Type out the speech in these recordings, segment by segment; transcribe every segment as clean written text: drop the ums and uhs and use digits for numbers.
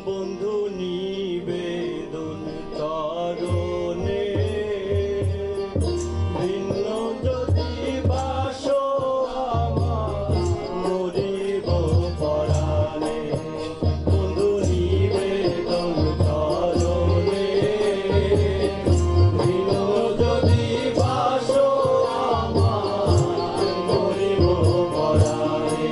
বন্ধু নিবেদন চরণে ভিন্ন যদি বাসো আমার মরিব পরাণে বন্ধু নিবেদন চরণে ভিন্ন যদি বাসো আমার মরিব পরাণে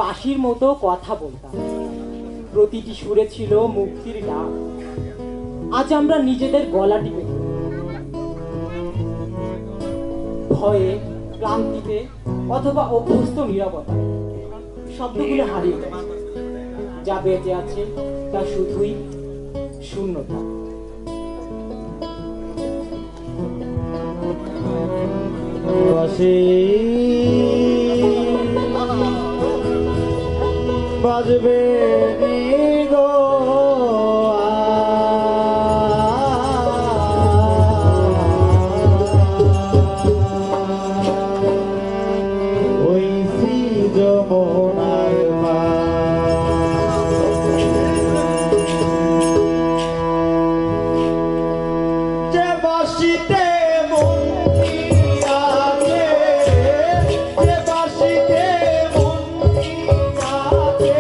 বাঁশির মতো কথা বলতাম, প্রতিটি সুরে ছিল মুক্তির ডাক। আজ আমরা নিজেদের গলা টিপে ধরি। ভয়ে, ক্লান্তিতে অথবা অভ্যস্ত নীরবতা শব্দগুলো হারিয়ে গেছে। যা বেঁচে আছে তা শুধুই শূন্যতা। বাঁশি বাজবে নি গো ওই শ্রী যমুনার যে বাঁশিতে যে বাঁশিতে মন আছে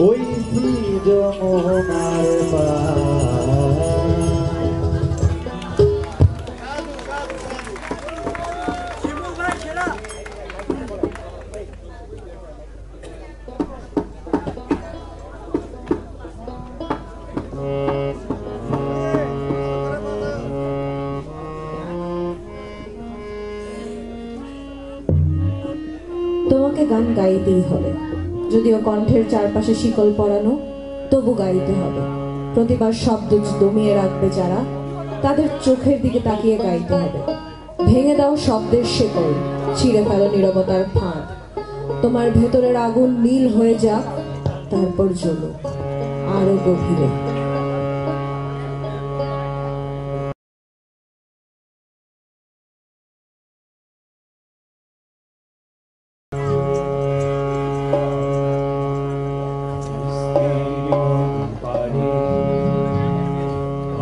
ওই যমুনার পার। তোমাকে গান গাইতেই হবে, যদিও কণ্ঠের চারপাশে শিকল পরানো, তবু গাইতে হবে। প্রতিবার শব্দ দমিয়ে রাখবে যারা, তাদের চোখের দিকে তাকিয়ে গাইতে হবে। ভেঙে দাও শব্দের শেকল, ছিঁড়ে ফেলো নীরবতার ফাঁদ। তোমার ভেতরের আগুন নীল হয়ে যাক, তারপর জ্বলুক আরো গভীরে।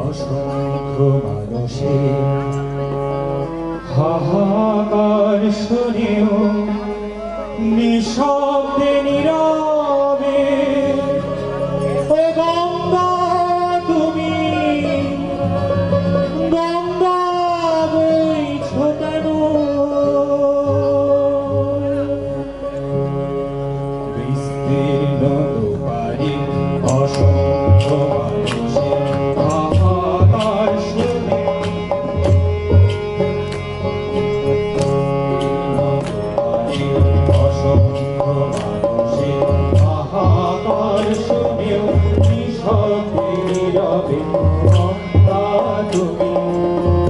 অসংখ্য মানুষের হাহাকার শুনেও নিঃশব্দে নীরবে ও গঙ্গা তুমি, গঙ্গা বইছো কেন? বিস্তীর্ণ পারি অসংখ্য মানুষের হাহাকার শুনে অসংখ্য মানুষের হাহাকার শুনেও নিঃশব্দে নীরবে গঙ্গা তুমি,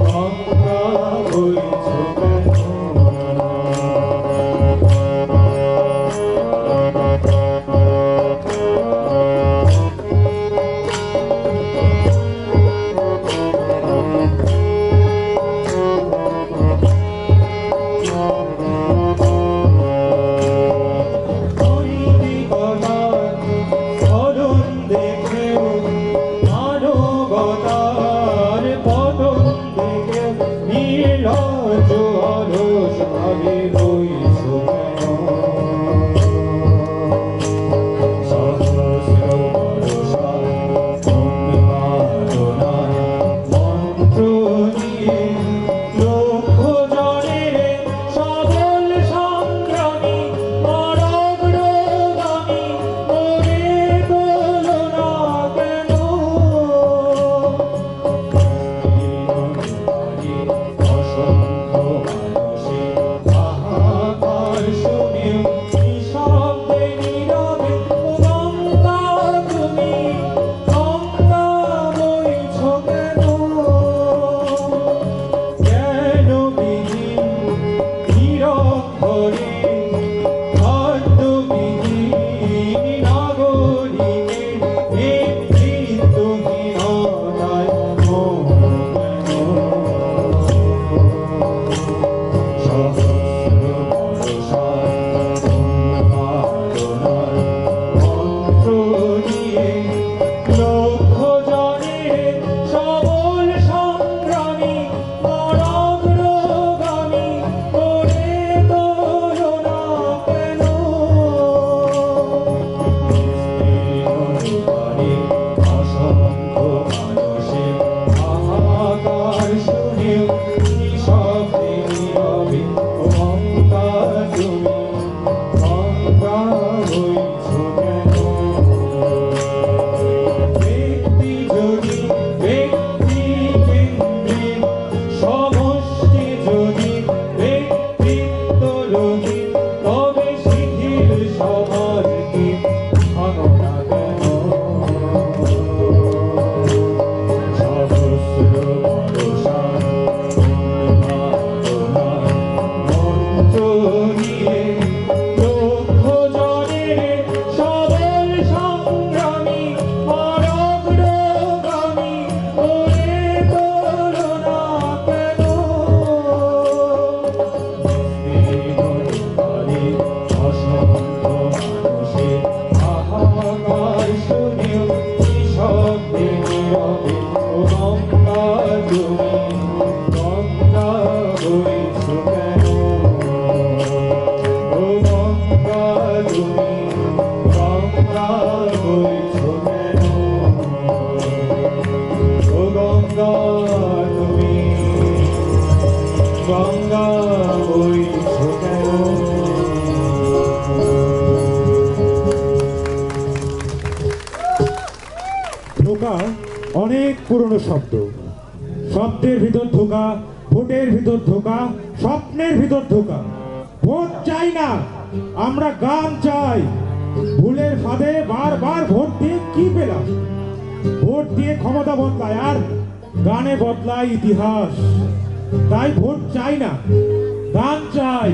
গঙ্গা বইছো কেন? বইছো কেন ও গঙ্গা তুমি গঙ্গা বইছো কেন ধোকা অনেক পুরনো শব্দ শব্দের ভিতর ধোকা ভোটের ভিতর ধোকা স্বপ্নের ভিতর ধোকা ভোট চাই না আমরা গান চাই ভুলের ফাঁদে বারবার ভোট দিয়ে কি পেলাম ভোট দিয়ে ক্ষমতা বদলায় আর গানে বদলায় ইতিহাস তাই ভোট চাই না গান চাই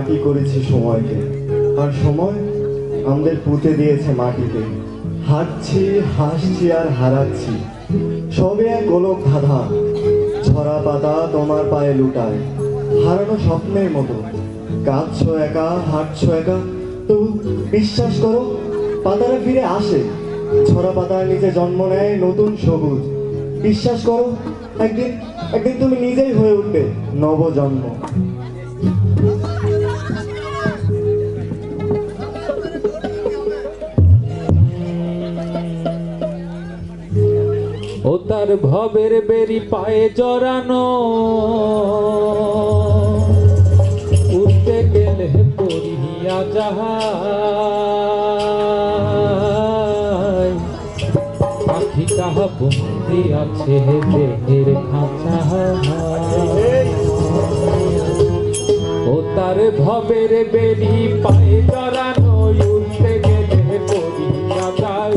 মাটি করেছি সময়কে, আর সময় আমাদের পুঁতে দিয়েছে মাটিতে। হাঁটছি, হাসছি আর হারাচ্ছি, সবে এক গোলক ধাঁধা। ছড়া পাতা তোমার পায়ে লুটায়, হারানো স্বপ্নের মতো। কাঁদছো একা, হাঁটছো একা, তবু বিশ্বাস করো পাতারা ফিরে আসে। ছড়া পাতার নিচে জন্ম নেয় নতুন সবুজ। বিশ্বাস করো একদিন একদিন তুমি নিজেই হয়ে উঠবে নবজন্ম। ও তার ভবের বেরি পায়ে জড়ানো, উঠতে গেলে পড়িয়া যাহাই। পাখি কাহা বন্দি আছে দেহের খাঁচায়। ও তার ভবের বেরি পায়ে জড়ানো, উঠতে গেলে পড়িয়া যায়।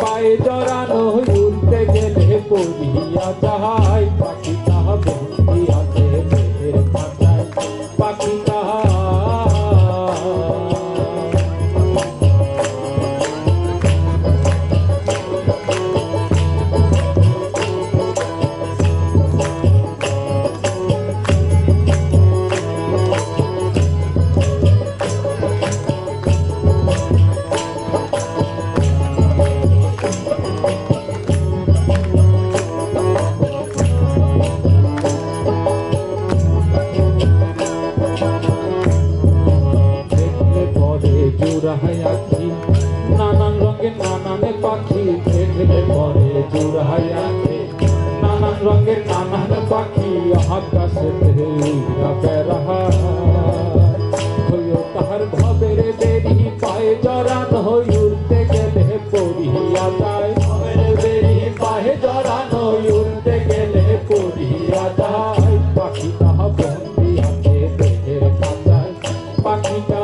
পায়ে জড়ানো, উঠতে গেলে পড়িয়া যায়। পাখি কাহা বন্দি আছে দেহের খাঁচায়। পাখি কাহা জুড়াইয়াছি নানান রঙের নানান পাখি। দেখলে পরে জুড়াইয়াছি নানান রঙের নানান পাখি। আকাশে উড়িয়া বেড়ায়, হইও তাহার ভবের বেরি পায়ে জড়ানো, উড়তে গেলে পড়িয়া যায়। ভবের বেরি পায়ে জড়ানো, উড়তে গেলে পড়িয়া যায়। পাখি তাহা বন্দি আছে দেহের খাঁচায়। পাখিটা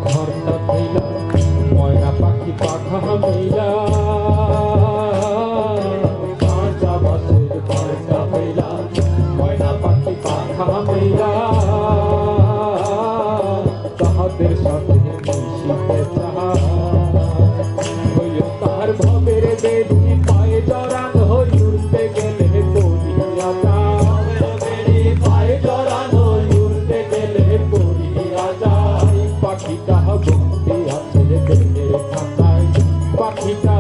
ঘরটা ফেলা, ময়না পাখি পাখা মিলা। কাঁচা বাসের ঘরটা ফেলা, ময়না পাখি পাখা মিলা। তাহাদের সাথে মিশিতে চায়, হইও তার ভবের বেরি পায়ে জড়ানো, উড়তে গেলে পড়িয়া যায়। বেরি পায়ে জড়ানো, উড়তে গেলে পড়িয়া যায়। পাখিটা বন্দি আছে দেহের খাঁচায়। পাখিটা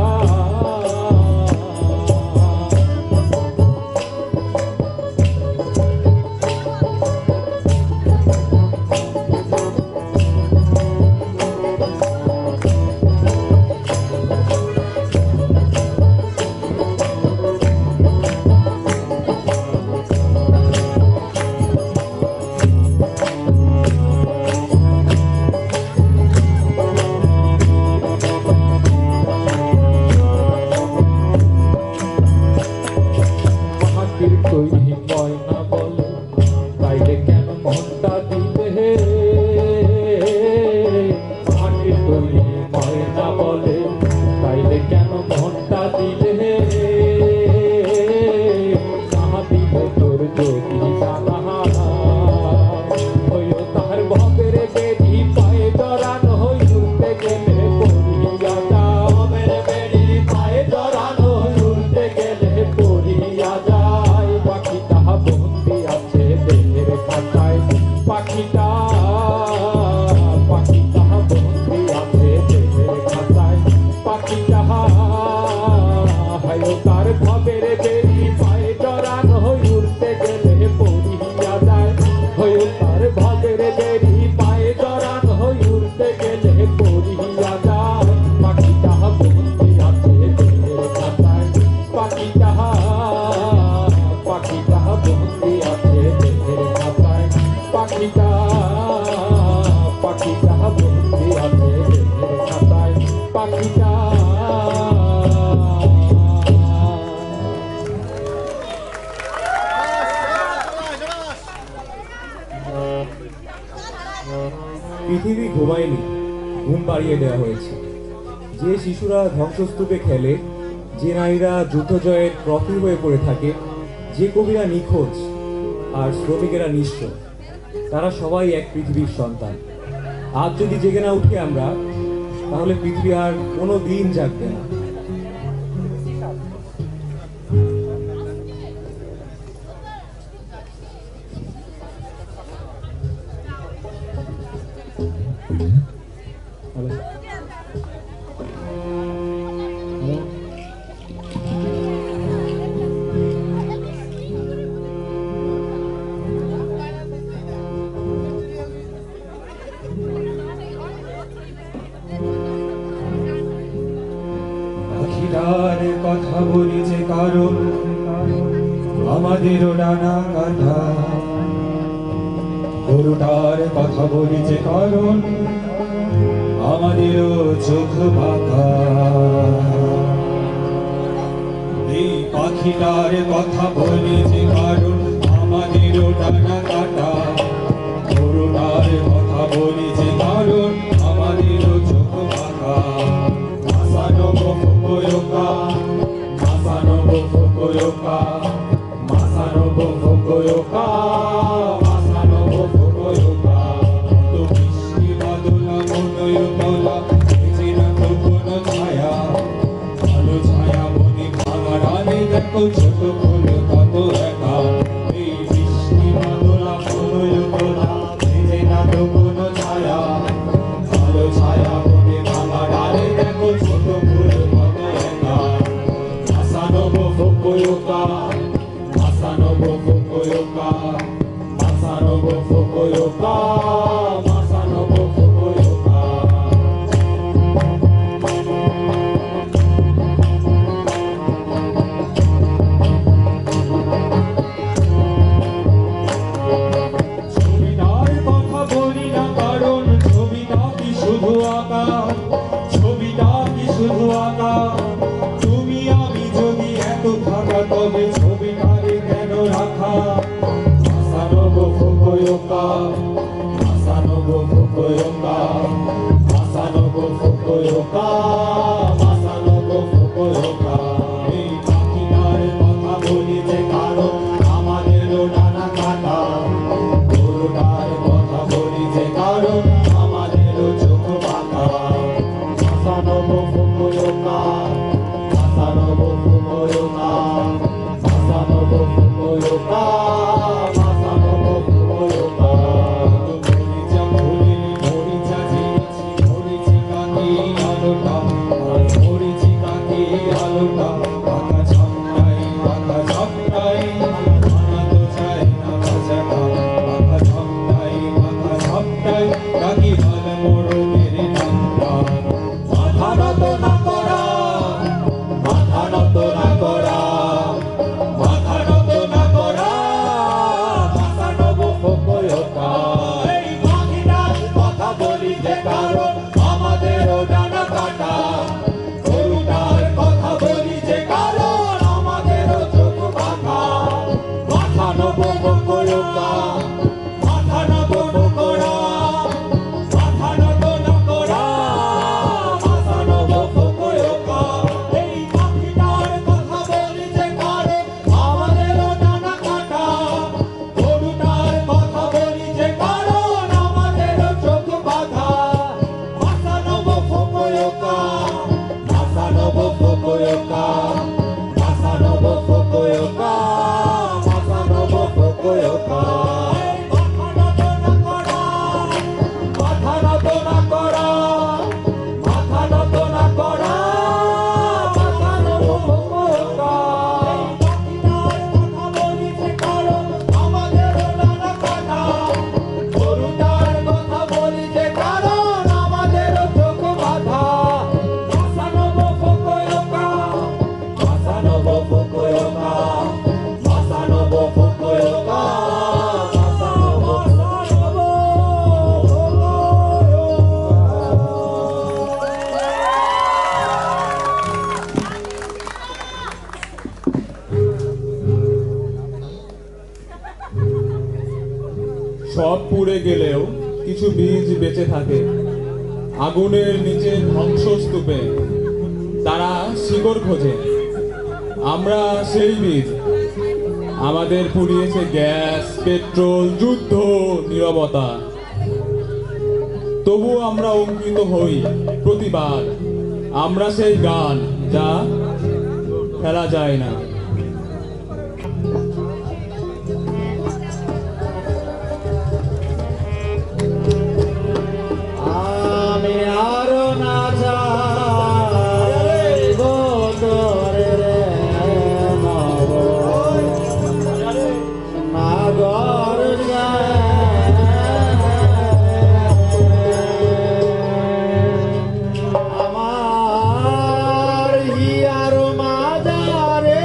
তৈরি ময়না বলে, তাইলে কেন মনটা দিলে? মাটির তৈরি ময়না বলে, তাইলে কেন মনটা দিলে? না দিলে তোর যদি জানা, হইও তার ভবের বেরি পায়ে জড়ানো, উড়তে গেলে পড়িয়া যায়। ভবের বেরি পায়ে জড়ানো, উড়তে গেলে পড়িয়া যায়। পাখিটা বন্দি আছে দেহের খাঁচায়। পাখিটা পাখিটা বন্দি আছে দেহের খাঁচায়। পাখিটা হায়ো তার ভবের বেরি পায়ে জড়ানো, উড়তে গেলে পড়িয়া যায়। হয়ো তার ভবের বেরি পায়ে জড়ানো, উড়তে গেলে পড়িয়া যায়। পাখিটা বন্দি আছে দেহের খাঁচায়। পাখিটা পাখিটা বন্দি আছে দেহের খাঁচায়। পাখিটা পাখিটা বন্দি আছে দেহের খাঁচায়। ঘুমায়নি, ঘুম পাড়িয়ে দেওয়া হয়েছে। যে শিশুরা ধ্বংসস্তূপে খেলে, যে নারীরা যুদ্ধ জয়ের ট্রফি হয়ে পড়ে থাকে, যে কবিরা নিখোঁজ আর শ্রমিকেরা নিঃস্ব, তারা সবাই এক পৃথিবীর সন্তান। আজ যদি জেগে না উঠি আমরা, তাহলে পৃথিবী আর কোনো দিন জাগবে না। পাখিটার কথা বলি যে কারণ আমাদেরও ডানা কাটা, গরুটার কথা বলি যে কারণ আমাদেরও চোখ বাঁকা। এই পাখিটার কথা বলি যে কারণ আমাদেরও ডানা কাটা, গরুটার কথা বলি যে কারণ আমাদেরও চোখ বাঁকা। Masanobu Fukuoka, Masanobu Fukuoka, Masanobu Fukuoka, Masanobu Fukuoka. To bishti badola monoyo tola, ejina to kono chaya, alo chaya boni bhagarane dekho choto kholo kato eka. Ei bishti badola monoyo tola, ejina to kono chaya, alo chaya boni bhagarane dekho choto kholo kato eka. Masanobu Fukuoka, Masanobu Fukuoka, Masanobu Fukuoka, Masanobu Fukuoka. ছবিটার কথা বলি না কারণ ছবিটা কি শুধু আঁকা, ছবিটা কি শুধু আঁকা। তুমি আমি যদি এত থাকা তবে ছবিটারে কেন রাখা। Masanobu Fukuoka, Masanobu Fukuoka, Masanobu Fukuoka, Masanobu Fukuoka. এই পাখিটার কথা বলি যে কারণ আমাদেরও ডানা কাটা, গরুটার কথা বলি যে কারণ আমাদেরও চোখ বাঁকা। Masanobu Fukuoka, Masanobu Fukuoka, Masanobu Fukuoka, Masanobu Fukuoka. মরিচা ফুলিনি মরিচা ঝিনাছি মরিচি কাকি আলোটা, মরিচি কাকি আলোটা। পাকা ঝাপটাই মানা তো চাই না বাজাটা। পাকা ঝাপটাই কাকি হাল মোড়নের নামটা। মাথা নত না করা, মাথা নত না করা, মাথা নত না করা। Masanobu Fukuoka. এই পাখিটার কথা বলি যে কারণ আমাদেরও ডানা কাটা, গরুটার কথা বলি যে কারণ আমাদেরও চোখ বাঁকা। Masanobu Fukuoka, Masanobu Fukuoka, মাথা নত না করা। Masanobu Fukuoka. এই পাখিটার কথা বলি যে কারণ আমাদেরও ডানা কাটা, গরুটার কথা বলি যে কারণ আমাদেরও চোখ বাঁধা। Masanobu Fukuoka, Masanobu Fukuoka, Masanobu Fukuoka, Masanobu Fukuoka. এই মাথা নত না করা, মাথা নত না করা, মাথা নত না করা। Masanobu Fukuoka. এই পাখিটার কথা বলি যে কারণ আমাদেরও ডানা কাটা, গরুটার কথা বলি যে কারণ আমাদেরও চোখ বাঁধা। Masanobu Fukuoka, Masanobu Fukuoka, Masanobu Fukuoka, Masanobu সব পুড়ে গেলেও কিছু বীজ বেঁচে থাকে। আগুনের নিচে ধ্বংসস্তূপে তারা শিকড় খোঁজে। আমরা সেই বীর, আমাদের পুড়িয়েছে গ্যাস, পেট্রোল, যুদ্ধ, নীরবতা। তবু আমরা অঙ্কিত হই প্রতিবার। আমরা সেই গান যা ফেলা যায় না। আমি আরো না যাইব তোরে রে নব নাগর আমার হিয়ার মাজারে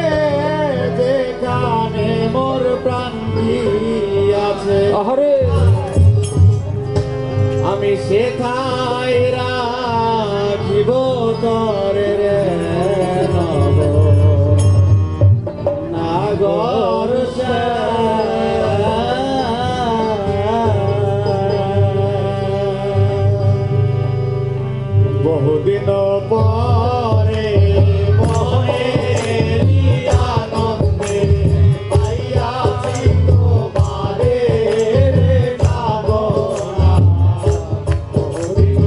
যেখানে মোর প্রাণ আছে আহারে আমি সেথায় রাখিব তরে রে নব নাগর বহুদিন পরে মনেরি আনন্দে পাইয়াছি তোমারে রে নাগরা বহুদিন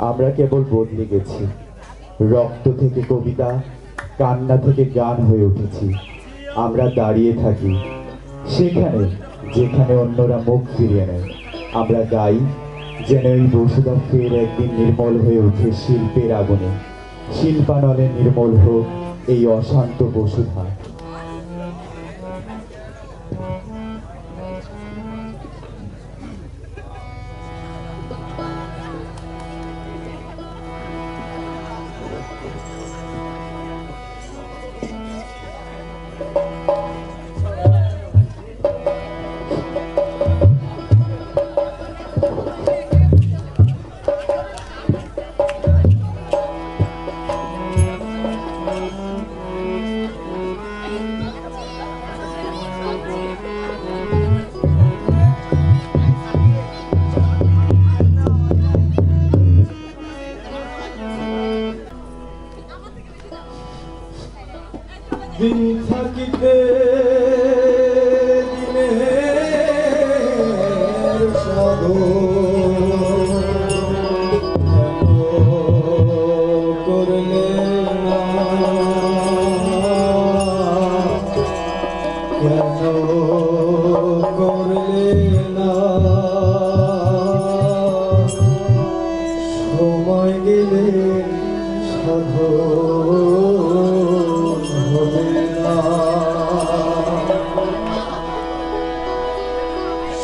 আমরা কেবল বদলে গেছি, রক্ত থেকে কবিতা, কান্না থেকে গান হয়ে উঠেছি। আমরা দাঁড়িয়ে থাকি সেখানে যেখানে অন্যরা মুখ ফিরিয়ে নেয়। আমরা গাই যেন এই বসুধা ফের একদিন নির্মল হয়ে ওঠে শিল্পের আগুনে, শিল্পানলে নির্মল হোক এই অশান্ত বসুধা। দিন থাকিতে দিনের সাধু করলে না, কেন করলে না, সময় গেলে সাধু হবে না,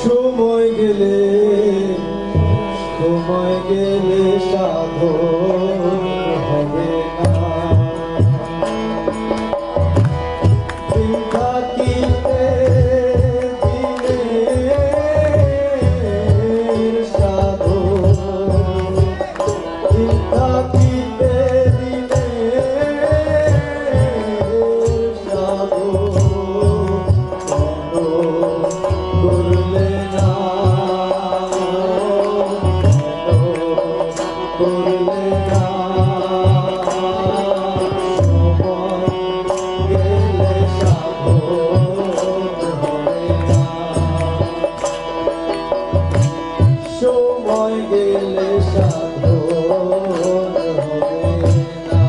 সময় গেলে সাধন হবে না। দিন থাকিতে দিনের সাধন, দিন থাকিতে দিনের সাধন করলে না, করলে না, সময় গেলে সাধন হবে না, সময় গেলে সাধন হবে না।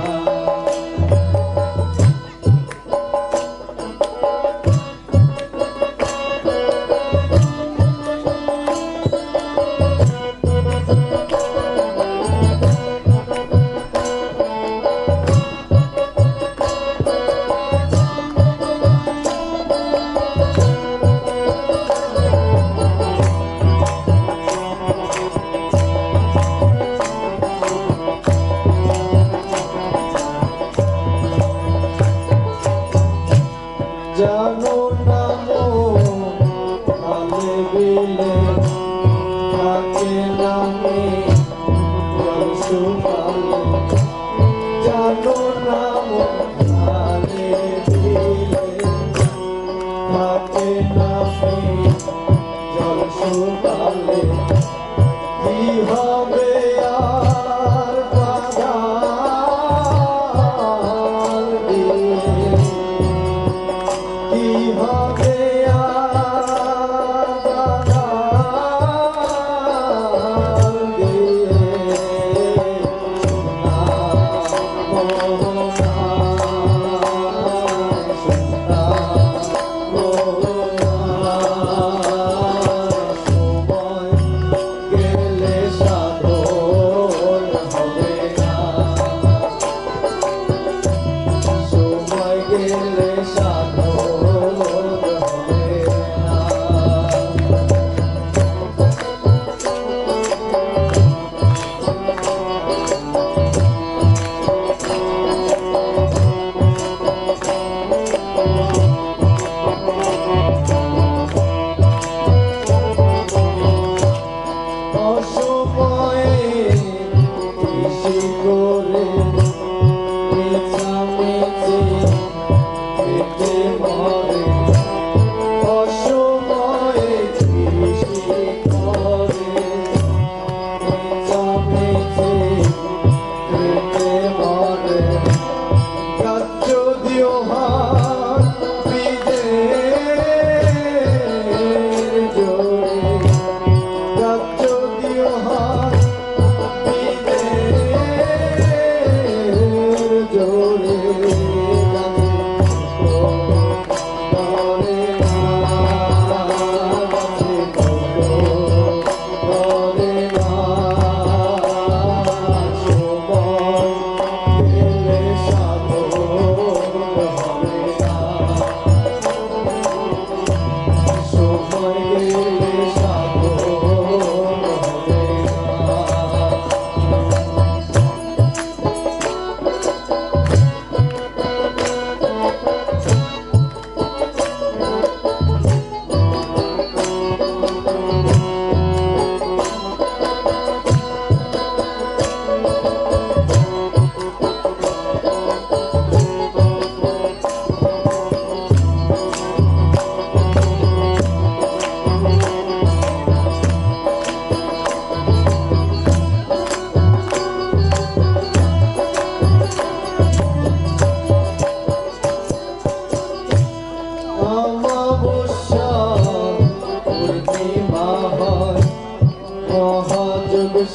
জানো না মনে বিলে থাকে নামে জল শুকালে, জানো না মনে বিলে থাকে নামে জল শুকালে, কি হবে আর বাগান দিয়ে, কি হবে আর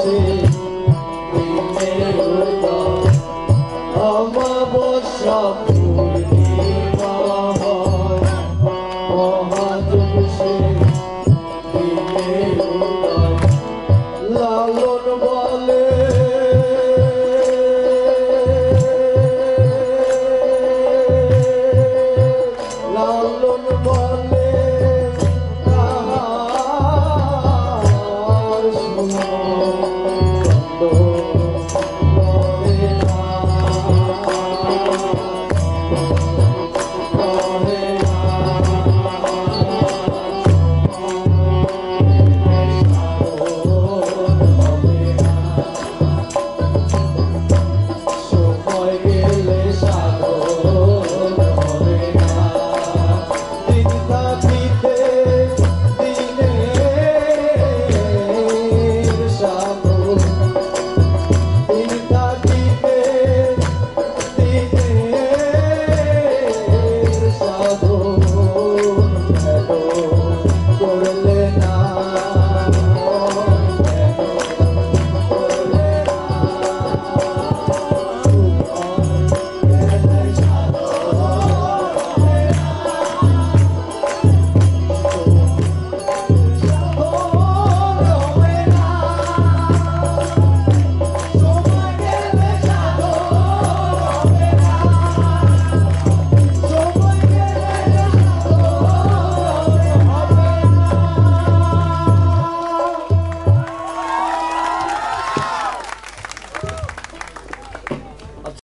আছে অমাবস্যা